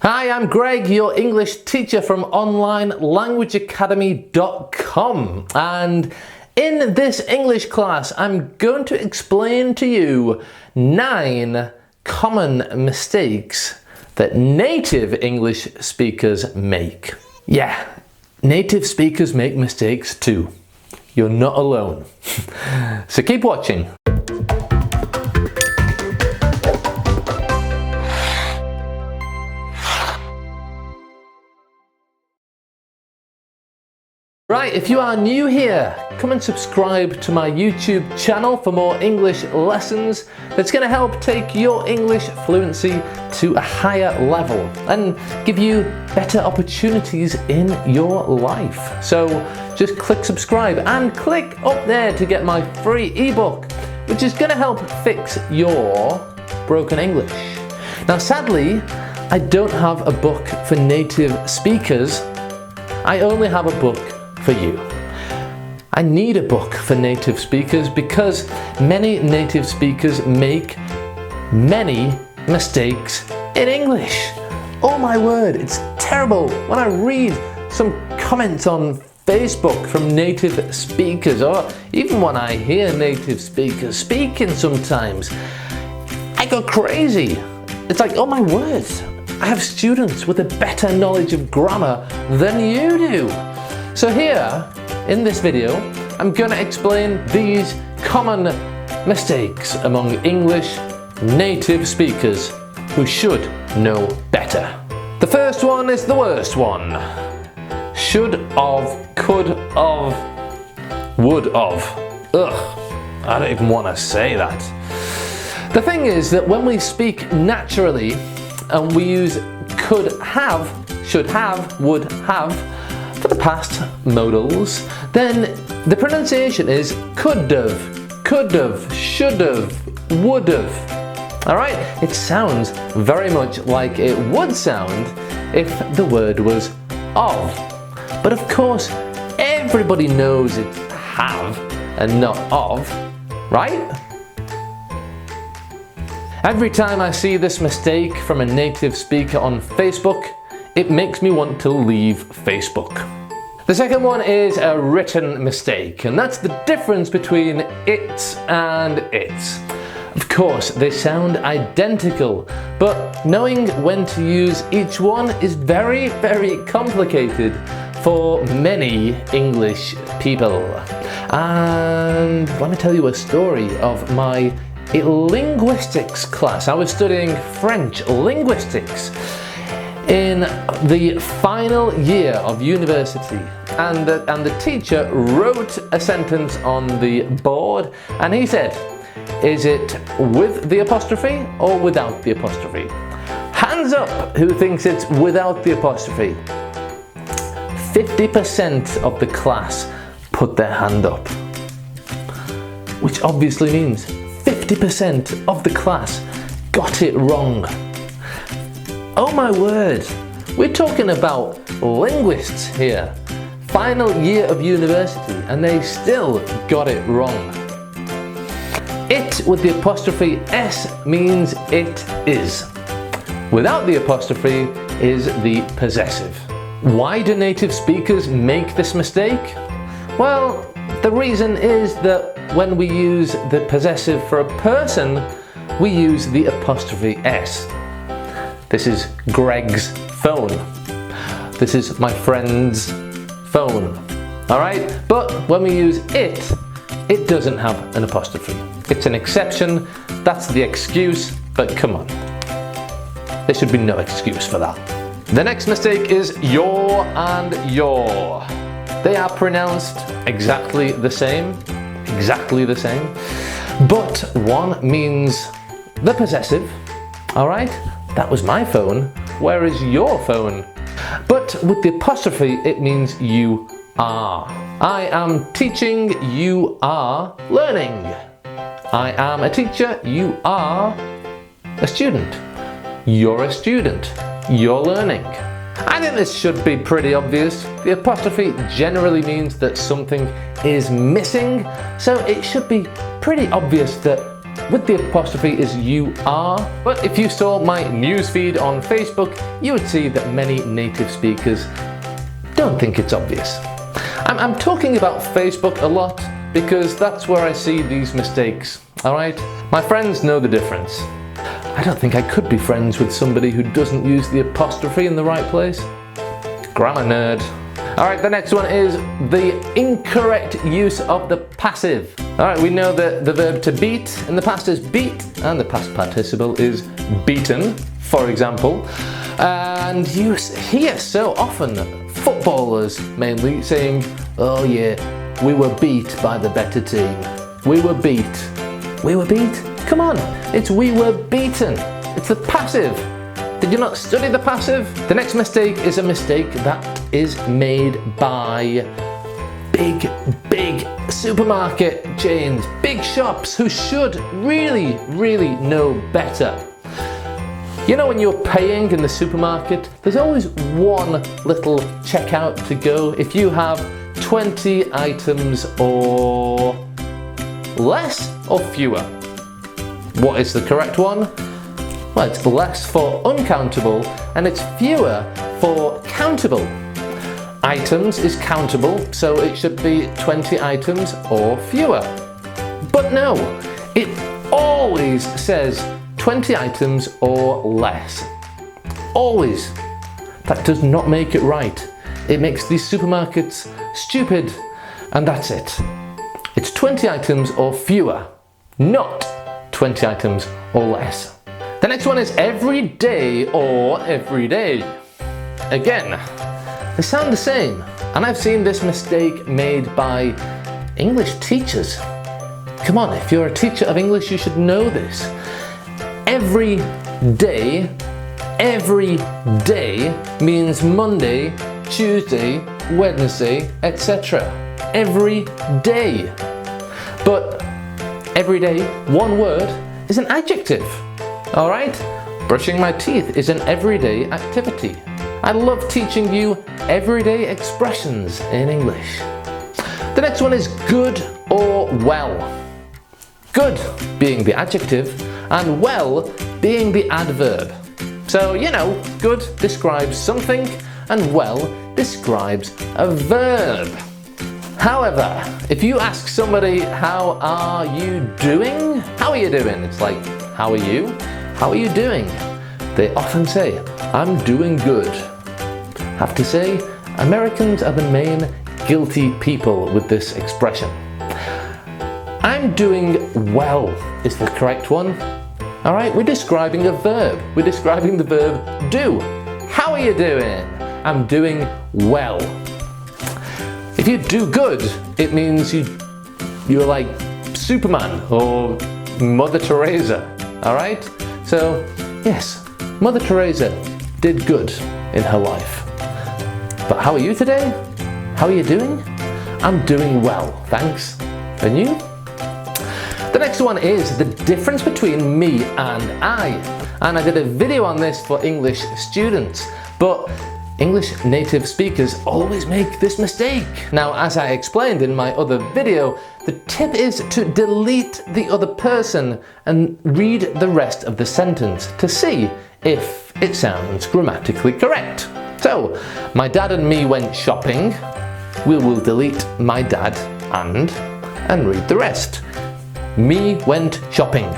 Hi, I'm Greg, your English teacher from OnlineLanguageAcademy.com, and in this English class I'm going to explain to you 9 common mistakes that native English speakers make. Yeah, native speakers make mistakes too. You're not alone. So keep watching. Right, if you are new here, come and subscribe to my YouTube channel for more English lessons that's going to help take your English fluency to a higher level and give you better opportunities in your life. So just click subscribe and click up there to get my free ebook, which is going to help fix your broken English. Now sadly, I don't have a book for native speakers. I only have a book for you. I need a book for native speakers because many native speakers make many mistakes in English. Oh my word, it's terrible when I read some comments on Facebook from native speakers, or even when I hear native speakers speaking sometimes. I go crazy. It's like, oh my word, I have students with a better knowledge of grammar than you do. So here, in this video, I'm going to explain these common mistakes among English native speakers who should know better. The first one is the worst one. Should of, could of, would of. Ugh, I don't even want to say that. The thing is that when we speak naturally and we use could have, should have, would have, for the past modals, then the pronunciation is could've, should've, would've. Alright, it sounds very much like it would sound if the word was of. But of course, everybody knows it's have and not of, right? Every time I see this mistake from a native speaker on Facebook, it makes me want to leave Facebook. The second one is a written mistake, and that's the difference between it and its. Of course, they sound identical, but knowing when to use each one is very, very complicated for many English people. And let me tell you a story of my linguistics class. I was studying French linguistics in the final year of university, and the teacher wrote a sentence on the board and he said, is it with the apostrophe or without the apostrophe? Hands up who thinks it's without the apostrophe. 50% of the class put their hand up, which obviously means 50% of the class got it wrong. Oh my word, we're talking about linguists here. Final year of university and they still got it wrong. It with the apostrophe S means it is. Without the apostrophe is the possessive. Why do native speakers make this mistake? Well, the reason is that when we use the possessive for a person, we use the apostrophe S. This is Greg's phone. This is my friend's phone. Alright? But when we use it doesn't have an apostrophe. It's an exception, that's the excuse, but come on. There should be no excuse for that. The next mistake is your and your. They are pronounced exactly the same, but one means the possessive, alright? That was my phone, where is your phone? But with the apostrophe, it means you are. I am teaching, you are learning. I am a teacher, you are a student. You're a student, you're learning. I think this should be pretty obvious. The apostrophe generally means that something is missing, so it should be pretty obvious that with the apostrophe is you are, but if you saw my newsfeed on Facebook, you would see that many native speakers don't think it's obvious. I'm talking about Facebook a lot because that's where I see these mistakes, alright? My friends know the difference. I don't think I could be friends with somebody who doesn't use the apostrophe in the right place. Grammar nerd. Alright, the next one is the incorrect use of the passive. Alright, we know that the verb to beat in the past is beat, and the past participle is beaten, for example. And you hear so often footballers mainly saying, oh yeah, we were beat by the better team. We were beat. We were beat? Come on, it's we were beaten. It's the passive. Did you not study the passive? The next mistake is a mistake that is made by big supermarket chains, big shops who should really know better. You know, when you're paying in the supermarket, there's always one little checkout to go. If you have 20 items or less or fewer. What is the correct one? Well, it's less for uncountable and it's fewer for countable. Items is countable, so it should be 20 items or fewer. But no, it always says 20 items or less. Always. That does not make it right. It makes these supermarkets stupid, and that's it. It's 20 items or fewer, not 20 items or less. The next one is every day or every day. Again, they sound the same, and I've seen this mistake made by English teachers. Come on, if you're a teacher of English, you should know this. Every day means Monday, Tuesday, Wednesday, etc. Every day. But every day, one word, is an adjective. Alright? Brushing my teeth is an everyday activity. I love teaching you everyday expressions in English. The next one is good or well. Good being the adjective and well being the adverb. So, you know, good describes something and well describes a verb. However, if you ask somebody, how are you doing? How are you doing? It's like, how are you? How are you doing? They often say, I'm doing good. Have to say, Americans are the main guilty people with this expression. I'm doing well is the correct one. Alright, we're describing a verb. We're describing the verb do. How are you doing? I'm doing well. If you do good, it means you're like Superman or Mother Teresa. Alright? So, yes, Mother Teresa did good in her life. But how are you today? How are you doing? I'm doing well, thanks. And you? The next one is the difference between me and I. And I did a video on this for English students, but English native speakers always make this mistake. Now, as I explained in my other video, the tip is to delete the other person and read the rest of the sentence to see if it sounds grammatically correct. So, my dad and me went shopping. We will delete my dad and read the rest. Me went shopping.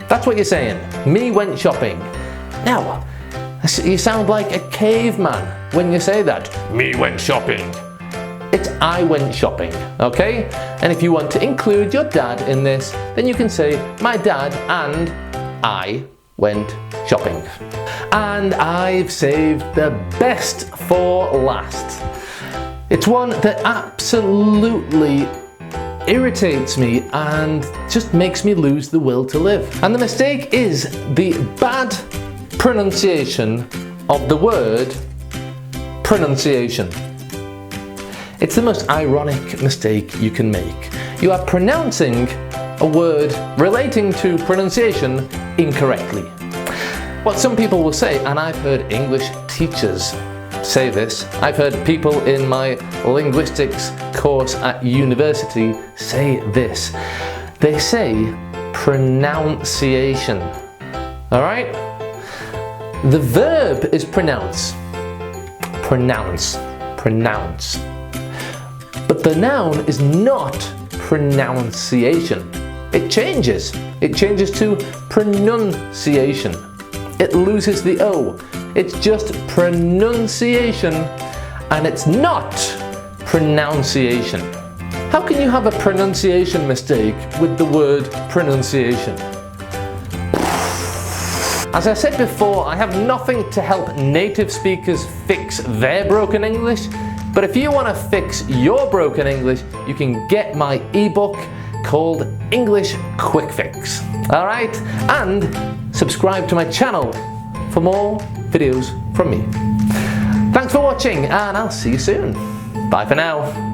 That's what you're saying. Me went shopping. Now, you sound like a caveman when you say that. Me went shopping. It's I went shopping, okay? And if you want to include your dad in this, then you can say my dad and I went shopping. And I've saved the best for last. It's one that absolutely irritates me and just makes me lose the will to live. And the mistake is the bad pronunciation of the word pronunciation. It's the most ironic mistake you can make. You are pronouncing a word relating to pronunciation incorrectly. What some people will say, and I've heard English teachers say this, I've heard people in my linguistics course at university say this. They say pronunciation. Alright? The verb is pronounce. Pronounce. Pronounce. But the noun is not pronunciation. It changes. It changes to pronunciation. It loses the O. It's just pronunciation and it's not pronunciation. How can you have a pronunciation mistake with the word pronunciation? As I said before, I have nothing to help native speakers fix their broken English, but if you want to fix your broken English, you can get my ebook called English Quick Fix. Alright? And subscribe to my channel for more videos from me. Thanks for watching and I'll see you soon. Bye for now.